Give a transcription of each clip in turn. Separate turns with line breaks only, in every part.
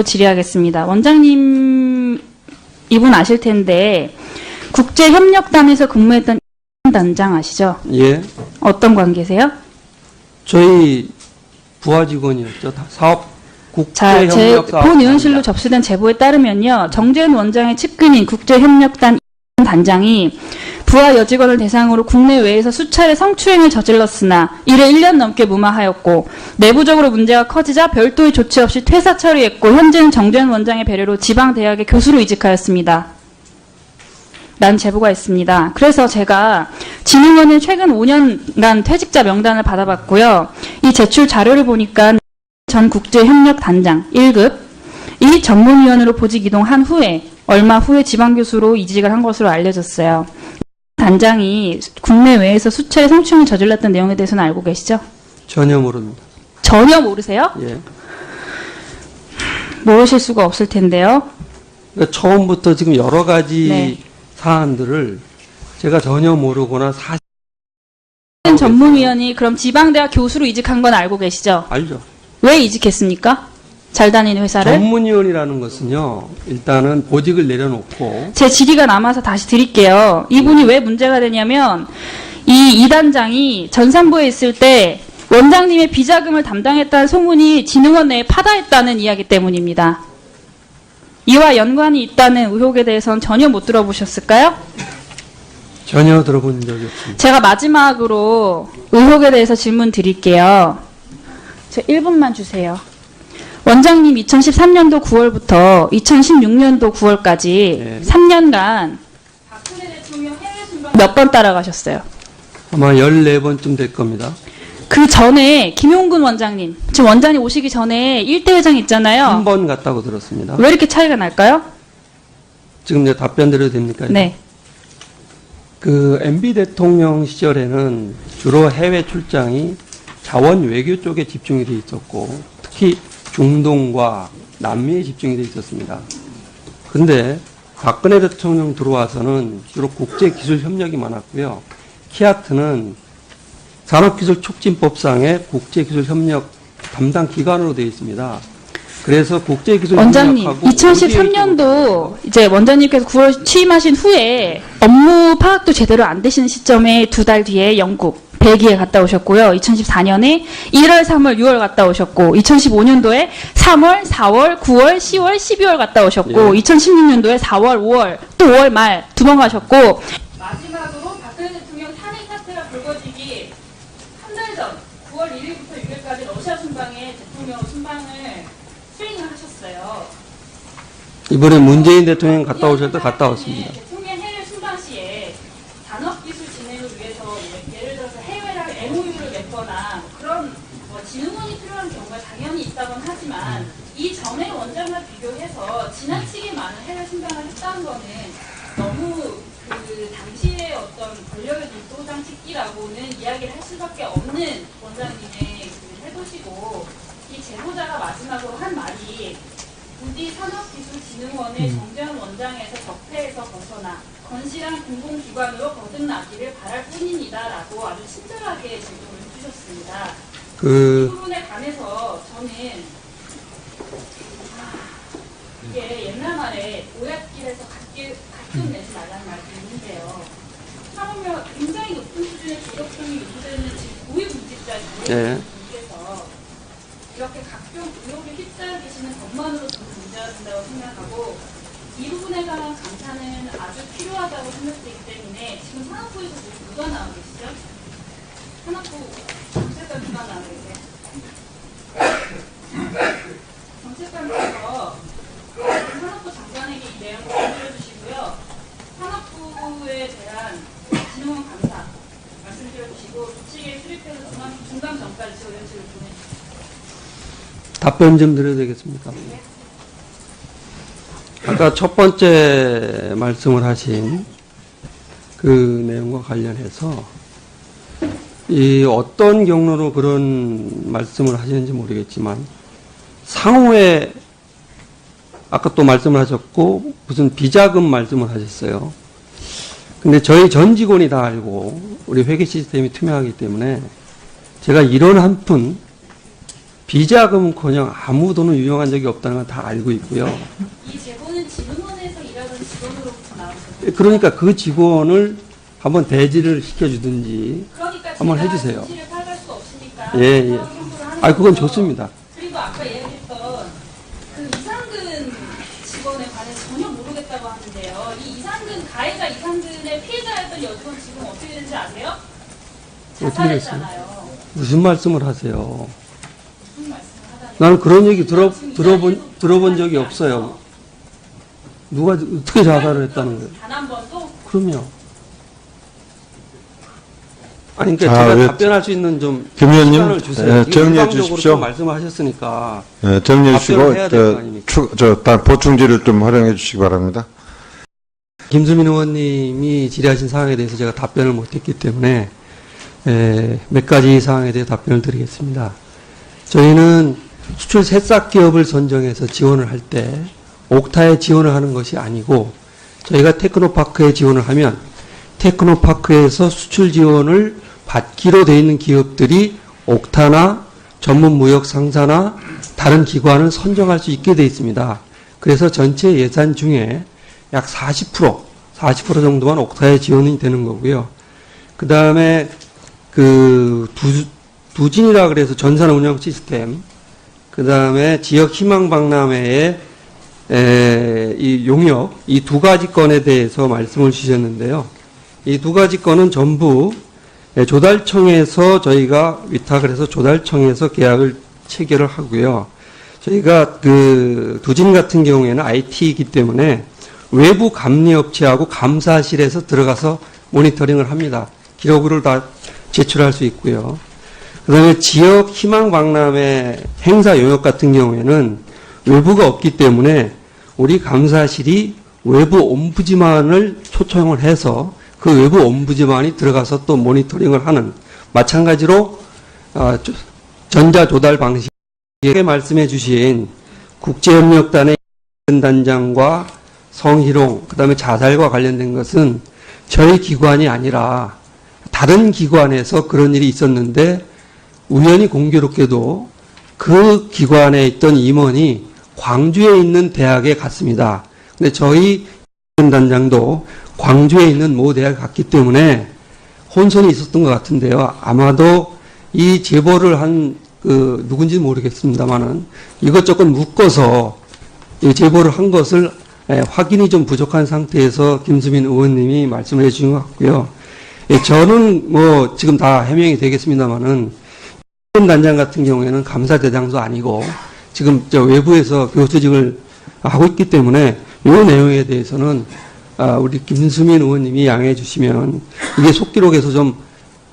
질의하겠습니다. 원장님, 이분 아실 텐데 국제협력단에서 근무했던 단장 아시죠?
예.
어떤 관계세요?
저희 부하 직원이었죠. 사업
자, 제
국제협력사업
본 의원실로 접수된 제보에 따르면요. 정재현 원장의 측근인 국제협력단 단장이 부하 여직원을 대상으로 국내외에서 수차례 성추행을 저질렀으나 이래 1년 넘게 무마하였고 내부적으로 문제가 커지자 별도의 조치 없이 퇴사 처리했고 현재는 정재현 원장의 배려로 지방대학의 교수로 이직하였습니다. 라는 제보가 있습니다. 그래서 제가 진흥원의 최근 5년간 퇴직자 명단을 받아봤고요. 이 제출 자료를 보니까 전 국제협력단장 1급 이 전문위원으로 보직 이동한 후에 얼마 후에 지방교수로 이직을 한 것으로 알려졌어요. 단장이 국내외에서 수차례 성추행을 저질렀던 내용에 대해서는 알고 계시죠?
전혀 모릅니다.
전혀 모르세요?
예.
모르실 수가 없을 텐데요.
그러니까 처음부터 지금 여러 가지
네.
사안들을 제가 전혀 모르거나 사실
전문위원이 그럼 지방대학 교수로 이직한 건 알고 계시죠?
알죠.
왜 이직했습니까? 잘 다니는 회사를?
전문위원이라는 것은요. 일단은 보직을 내려놓고
제 질의가 남아서 다시 드릴게요. 이분이 왜 문제가 되냐면 이 단장이 전산부에 있을 때 원장님의 비자금을 담당했다는 소문이 진흥원 내에 파다했다는 이야기 때문입니다. 이와 연관이 있다는 의혹에 대해서는 전혀 못 들어보셨을까요?
전혀 들어본 적이 없습니다.
제가 마지막으로 의혹에 대해서 질문 드릴게요. 저 1분만 주세요. 원장님 2013년도 9월부터 2016년도 9월까지
네.
3년간 박근혜 대통령 해외 순방 몇 번 따라가셨어요?
아마 14번쯤 될 겁니다.
그 전에 김용근 원장님, 지금 원장님 오시기 전에 1대 회장 있잖아요.
한 번 갔다고 들었습니다.
왜 이렇게 차이가 날까요?
지금 이제 답변 드려도 됩니까?
네.
그 MB 대통령 시절에는 주로 해외 출장이 자원 외교 쪽에 집중이 돼 있었고 특히 중동과 남미에 집중이 돼 있었습니다. 그런데 박근혜 대통령 들어와서는 주로 국제기술 협력이 많았고요. 키아트는 산업기술촉진법상의 국제기술 협력 담당 기관으로 되어 있습니다. 그래서 국제기술
원장님,
협력하고
2013년도 이제 원장님께서 9월 취임하신 후에 업무 파악도 제대로 안 되시는 시점에 2달 뒤에 영국, 벨기에 갔다 오셨고요. 2014년에 1월, 3월, 6월 갔다 오셨고 2015년도에 3월, 4월, 9월, 10월, 12월 갔다 오셨고
예.
2016년도에 4월, 5월, 또 5월 말 2번 가셨고 마지막으로 박근혜 대통령 탄핵 사태가 불거지기 한 달 전 9월 1일부터 6일까지 러시아 순방에 대통령 순방을 수행을 하셨어요.
이번에 문재인 대통령 갔다 오실 때 갔다 왔습니다.
대통령 해외 순방 시에 산업기술 진행을 위해서 예를 들어서 해외랑 MOU를 맺거나 그런 진흥원이 필요한 경우가 당연히 있다곤 하지만 이 전에 원장과 비교해서 지나치게 많은 해외 순방을 했다는 거는 너무 그 당시의 어떤 권력의 독도장 찍기라고는 이야기를 할 수밖에 없는 원장님의 그 해보시고 이 제보자가 마지막으로 한 말이 부디 산업기술진흥원의 정재현 원장에서 적폐에서 벗어나 건실한 공공기관으로 거듭나기를 바랄 뿐입니다라고 아주 친절하게 질문을 해주셨습니다. 이 부분에 관해서 저는 이게 옛날 말에 오얏길에서 갓길 내지 말라는 말이 있는데요. 하물며 굉장히 높은 수준의 도덕성이 요구되는 지금 고위공직자 분께서 이렇게 각종 의혹에 휩싸여계시는 것만으로 저는 문제가 된다고 생각하고 이 부분에 관한 감사는 아주 필요하다고 생각되기 때문에 지금 산업부에서 누가 나오고 계시죠? 산업부 정책관 누가 나오고 계세요? 정책관께서 산업부 장관에게 이 내용을 전달해주시고요. 산업부에 대한 진흥원 감사 말씀드려주시고 조치에 수립해서 중간점까지 의원실을 보내주십시오.
답변 좀 드려도 되겠습니까? 아까 첫 번째 말씀을 하신 그 내용과 관련해서 이 어떤 경로로 그런 말씀을 하시는지 모르겠지만 상호에 아까 또 말씀을 하셨고 무슨 비자금 말씀을 하셨어요. 근데 저희 전 직원이 다 알고 우리 회계 시스템이 투명하기 때문에 제가 이런 한 푼 비자금은커녕 아무 돈을 유용한 적이 없다는 건 다 알고 있고요.
이 제보는 진흥원에서 일하던 직원으로부터 나왔어요.
그러니까 그 직원을 한번 대지를 시켜주든지
그러니까
한번
제가
해주세요.
진실을 팔갈 수 없으니까
예, 예.
그런 청구를 하는
아, 그건
거죠.
좋습니다.
그리고 아까 얘기했던 그 이상근 직원에 관해서 전혀 모르겠다고 하는데요. 이 이상근 가해자 이상근의 피해자였던 여직원 지금 어떻게 되는지 아세요?
어떻게 됐어요?
자살했잖아요.
무슨 말씀을 하세요?
무슨 말씀을 하다니.
나는 그런 얘기 들어본 적이 없어요. 누가 어떻게 자살을 했다는 거예요?
단 한 번도?
그럼요. 아니, 그러니까
자,
제가
왜-
답변할 수 있는 좀
김 의원님,
시간을 주세요.
예,
이거
정리해
일방적으로
주십시오.
또 말씀하셨으니까.
정리해 주시고,
답변을 해야 될거 아닙니까?
다음 보충지를 좀 활용해 주시기 바랍니다.
김수민 의원님이 질의하신 사항에 대해서 제가 답변을 못했기 때문에 몇 가지 사항에 대해 답변을 드리겠습니다. 저희는 수출 새싹 기업을 선정해서 지원을 할 때 옥타에 지원을 하는 것이 아니고 저희가 테크노파크에 지원을 하면 테크노파크에서 수출 지원을 받기로 되어 있는 기업들이 옥타나 전문무역 상사나 다른 기관을 선정할 수 있게 되어 있습니다. 그래서 전체 예산 중에 약 40% 정도만 옥타에 지원이 되는 거고요. 그 다음에 그 두진이라 그래서 전산 운영 시스템, 그 다음에 지역 희망 박람회의 이 용역, 이 두 가지 건에 대해서 말씀을 주셨는데요. 이 두 가지 건은 전부 조달청에서 저희가 위탁을 해서 조달청에서 계약을 체결을 하고요. 저희가 그 두진 같은 경우에는 IT이기 때문에 외부 감리업체하고 감사실에서 들어가서 모니터링을 합니다. 기록으로 다 제출할 수 있고요. 그 다음에 지역 희망 박람회 행사 용역 같은 경우에는 외부가 없기 때문에 우리 감사실이 외부 옴부지만을 초청을 해서 그 외부 옴부지만이 들어가서 또 모니터링을 하는, 마찬가지로 전자조달 방식에 말씀해 주신 국제협력단의 단장과 성희롱, 그 다음에 자살과 관련된 것은 저희 기관이 아니라 다른 기관에서 그런 일이 있었는데 우연히 공교롭게도 그 기관에 있던 임원이 광주에 있는 대학에 갔습니다. 근데 저희 단장도 광주에 있는 모 대학에 갔기 때문에 혼선이 있었던 것 같은데요. 아마도 이 제보를 한 누군지 모르겠습니다만은 이것저것 묶어서 이 제보를 한 것을 확인이 좀 부족한 상태에서 김수민 의원님이 말씀을 해주신 것 같고요. 저는 뭐 지금 다 해명이 되겠습니다만은 단장 같은 경우에는 감사 대상도 아니고 지금 저 외부에서 교수직을 하고 있기 때문에 이 내용에 대해서는 우리 김수민 의원님이 양해해 주시면 이게 속기록에서 좀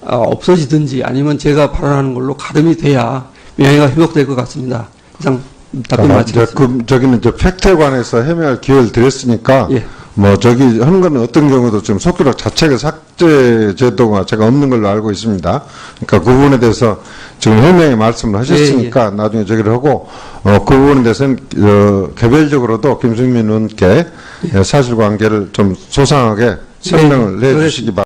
없어지든지 아니면 제가 발언하는 걸로 가름이 돼야 명예가 회복될 것 같습니다. 이상 답변 마치겠습니다.
저기는 팩트에 관해서 해명할 기회를 드렸으니까,
예.
뭐 저기 하는 건 어떤 경우도 지금 속기록 자체가 삭제 제도가 제가 없는 걸로 알고 있습니다. 그러니까 그 부분에 대해서 지금 해명의 말씀을 하셨으니까 나중에 저기를 하고 그 부분에 대해서는 개별적으로도 김수민 의원께 사실관계를 좀 소상하게 설명을 해주시기 바랍니다.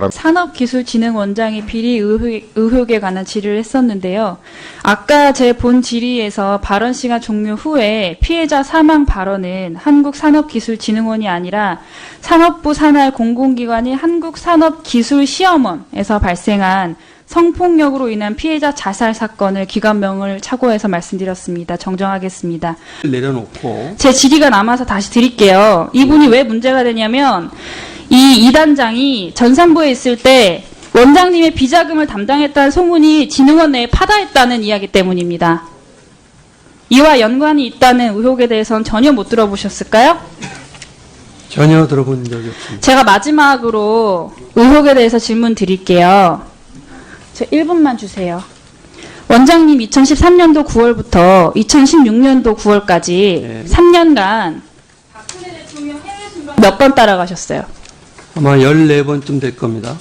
산업기술진흥원장의 비리 의혹에 관한 질의를 했었는데요. 아까 제 본 질의에서 발언 시간 종료 후에 피해자 사망 발언은 한국산업기술진흥원이 아니라 산업부 산하의 공공기관인 한국산업기술시험원에서 발생한 성폭력으로 인한 피해자 자살 사건을 기관명을 착오해서 말씀드렸습니다. 정정하겠습니다.
내려놓고
제 질의가 남아서 다시 드릴게요. 이분이 왜 문제가 되냐면 이 단장이 전산부에 있을 때 원장님의 비자금을 담당했다는 소문이 진흥원 내에 파다했다는 이야기 때문입니다. 이와 연관이 있다는 의혹에 대해서는 전혀 못 들어보셨을까요?
전혀 들어본 적이 없습니다.
제가 마지막으로 의혹에 대해서 질문 드릴게요. 저 1분만 주세요. 원장님 2013년도 9월부터 2016년도 9월까지 3년간 박근혜 대통령 해외 순방 몇 번 따라가셨어요?
아마 14번쯤 될 겁니다.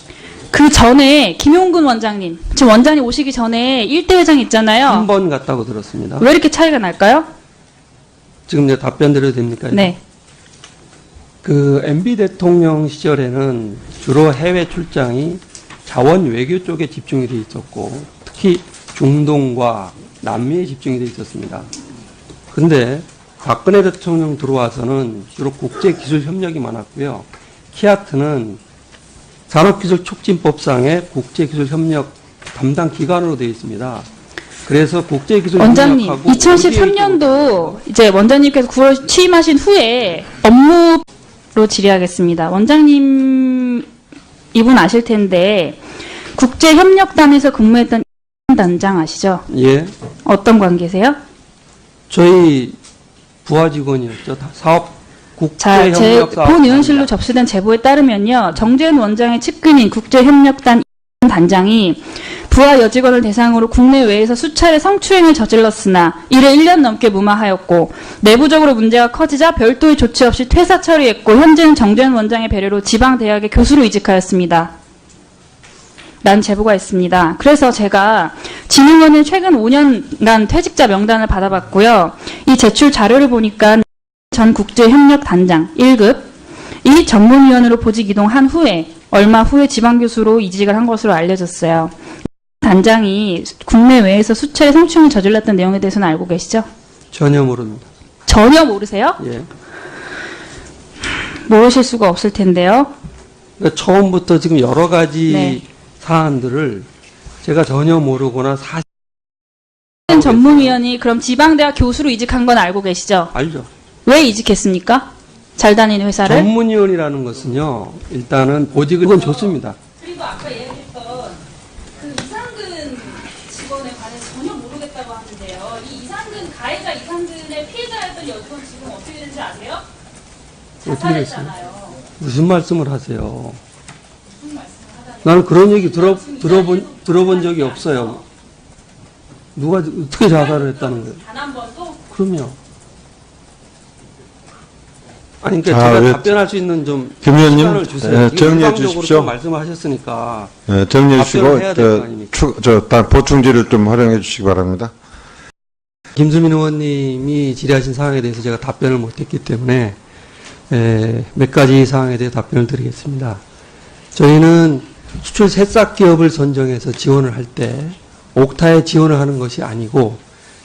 그 전에 김용근 원장님, 지금 원장님 오시기 전에 1대 회장 있잖아요.
한 번 갔다고 들었습니다.
왜 이렇게 차이가 날까요?
지금 내가 답변 드려도 됩니까?
네.
그 MB 대통령 시절에는 주로 해외 출장이 자원 외교 쪽에 집중이 돼 있었고 특히 중동과 남미에 집중이 돼 있었습니다. 그런데 박근혜 대통령 들어와서는 주로 국제기술협력이 많았고요. 키아트는 산업기술촉진법상의 국제기술협력 담당 기관으로 되어 있습니다. 그래서 국제기술협력하고
원장님, 2013년도 이제 원장님께서 9월 취임하신 후에 업무로 질의하겠습니다. 원장님 이분 아실 텐데 국제협력단에서 근무했던 단장 아시죠?
예,
어떤 관계세요?
저희 부하 직원이었죠. 다 사업
자, 제
국제협력 사업
본 의원실로 접수된 제보에 따르면요. 정재훈 원장의 측근인 국제협력단 단장이 부하 여직원을 대상으로 국내외에서 수차례 성추행을 저질렀으나 이를 1년 넘게 무마하였고 내부적으로 문제가 커지자 별도의 조치 없이 퇴사 처리했고 현재는 정재훈 원장의 배려로 지방대학의 교수로 이직하였습니다. 난 제보가 있습니다. 그래서 제가 진흥원의 최근 5년간 퇴직자 명단을 받아봤고요. 이 제출 자료를 보니까 전 국제협력단장 1급 이 전문위원으로 보직 이동한 후에 얼마 후에 지방교수로 이직을 한 것으로 알려졌어요. 단장이 국내외에서 수차례 성추행을 저질렀던 내용에 대해서는 알고 계시죠?
전혀 모릅니다.
전혀 모르세요?
예.
모르실 수가 없을 텐데요.
그러니까 처음부터 지금 여러 가지
네.
사안들을 제가 전혀 모르거나 사실
전문위원이 그럼 지방대학 교수로 이직한 건 알고 계시죠?
알죠.
왜 이직했습니까? 잘 다니는 회사를?
전문위원이라는 것은요, 일단은 보직은 좋습니다.
그리고 아까 얘기했던 그 이상근 직원에 관해서 전혀 모르겠다고 하는데요. 이 이상근 가해자 이상근의 피해자였던 여직원 지금 어떻게 되는지 아세요?
어떻게 됐어요?
자살했잖아요.
무슨 말씀을 하세요?
무슨 말씀을 하다니?
나는 그런 얘기 들어본 적이 없어요. 누가 어떻게 자살을 했다는 거예요?
단 한 번도?
그럼요. 아니, 그러니까
자,
제가
왜-
답변할 수 있는 좀
김 의원님,
시간을 주세요.
예,
이게
정리해
일방적으로
주십시오.
또 말씀하셨으니까.
정리해 주시고
답변을 해야 될거 아닙니까?
다음 보충지를 좀 활용해 주시기 바랍니다.
김수민 의원님이 질의하신 사항에 대해서 제가 답변을 못했기 때문에 몇 가지 사항에 대해 답변을 드리겠습니다. 저희는 수출 새싹 기업을 선정해서 지원을 할 때 옥타에 지원을 하는 것이 아니고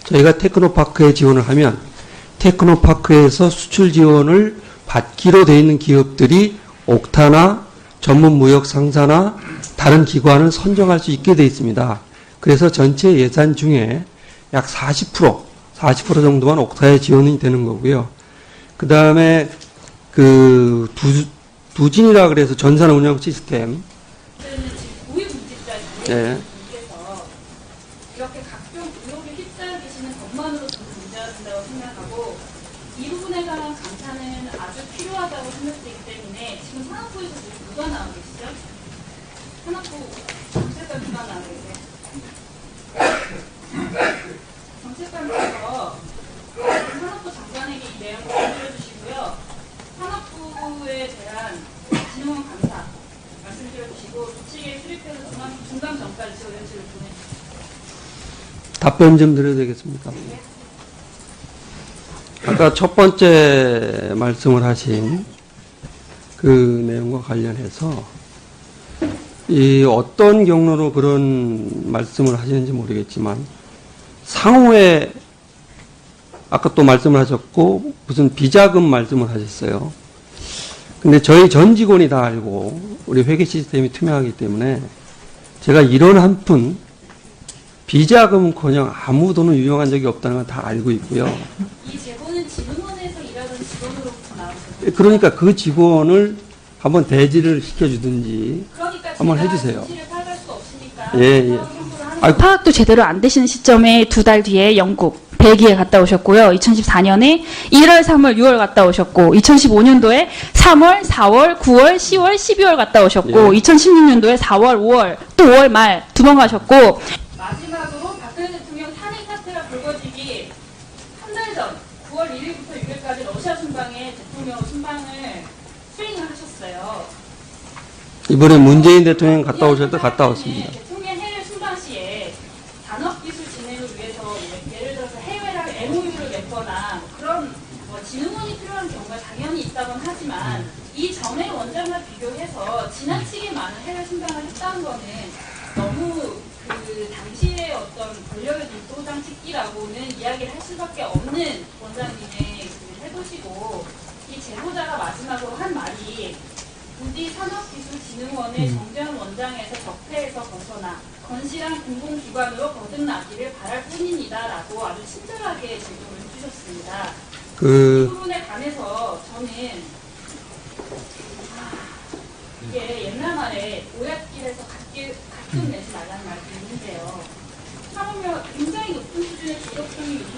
저희가 테크노파크에 지원을 하면 테크노파크에서 수출 지원을 받기로 되어 있는 기업들이 옥타나 전문무역 상사나 다른 기관을 선정할 수 있게 되어 있습니다. 그래서 전체 예산 중에 약 40% 정도만 옥타에 지원이 되는 거고요. 그 다음에 그 두진이라 그래서 전산 운영 시스템. 예.
이렇게 각종 의혹에 휩싸여계시는 것만으로 저는 문제가 된다고 생각하고 이 부분에 관한 감사는 아주 필요하다고 생각되기 때문에 지금 산업부에서 누가 나오고 계시죠? 산업부 정책관 누가 나오고 계세요? 정책관께서 산업부 장관에게 이 내용을 전달해주시고요. 산업부에 대한 진흥원 감사 말씀드려주시고 조치에 수립해서 중간점까지 의원실을 보내주시죠.
답변 좀 드려도 되겠습니까? 아까 첫 번째 말씀을 하신 그 내용과 관련해서 이 어떤 경로로 그런 말씀을 하시는지 모르겠지만 상호에 아까 또 말씀을 하셨고 무슨 비자금 말씀을 하셨어요. 근데 저희 전 직원이 다 알고 우리 회계 시스템이 투명하기 때문에 제가 이런 한 푼 비자금은커녕 아무 돈을 유용한 적이 없다는 건 다 알고 있고요.
이 제보는 진흥원에서 일하던 직원으로부터 나오셨어요.
그러니까 그 직원을 한번 대지를 시켜주든지
그러니까
한번
제가
해주세요.
진실을 파악할 수 없으니까
예, 예.
파악도 제대로 안 되시는 시점에 2달 뒤에 영국 벨기에 갔다 오셨고요. 2014년에 1월, 3월, 6월 갔다 오셨고 2015년도에 3월, 4월, 9월, 10월, 12월 갔다 오셨고
예.
2016년도에 4월, 5월, 또 5월 말 2번 가셨고 마지막으로 박근혜 대통령 탄핵 사태가 불거지기 한 달 전 9월 1일부터 6일까지 러시아 순방에 대통령 순방을 수행을 하셨어요.
이번에 문재인 대통령 갔다 오실 때 갔다 왔습니다.
대통령 해외 순방 시에 산업기술 진행을 위해서 예를 들어서 해외랑 MOU를 맺거나 그런 진흥원이 필요한 경우가 당연히 있다곤 하지만 이 전에 원장과 비교해서 지나치게 많은 해외 순방을 했다는 거는 너무 그 당시의 어떤 권력의 눈도장 찍기라고는 이야기를 할 수밖에 없는 원장님의 그 태도시고, 이 제보자가 마지막으로 한 말이 부디 산업기술진흥원의 정재현 원장에서 적폐에서 벗어나 건실한 공공기관으로 거듭나기를 바랄 뿐입니다라고 아주 친절하게 제보를 해주셨습니다. 이 부분에 관해서 저는 이게 옛날 말에 오얏길에서 갓좀 내지 말라는 말이 있는데요. 하물며 굉장히 높은 수준의 도덕성이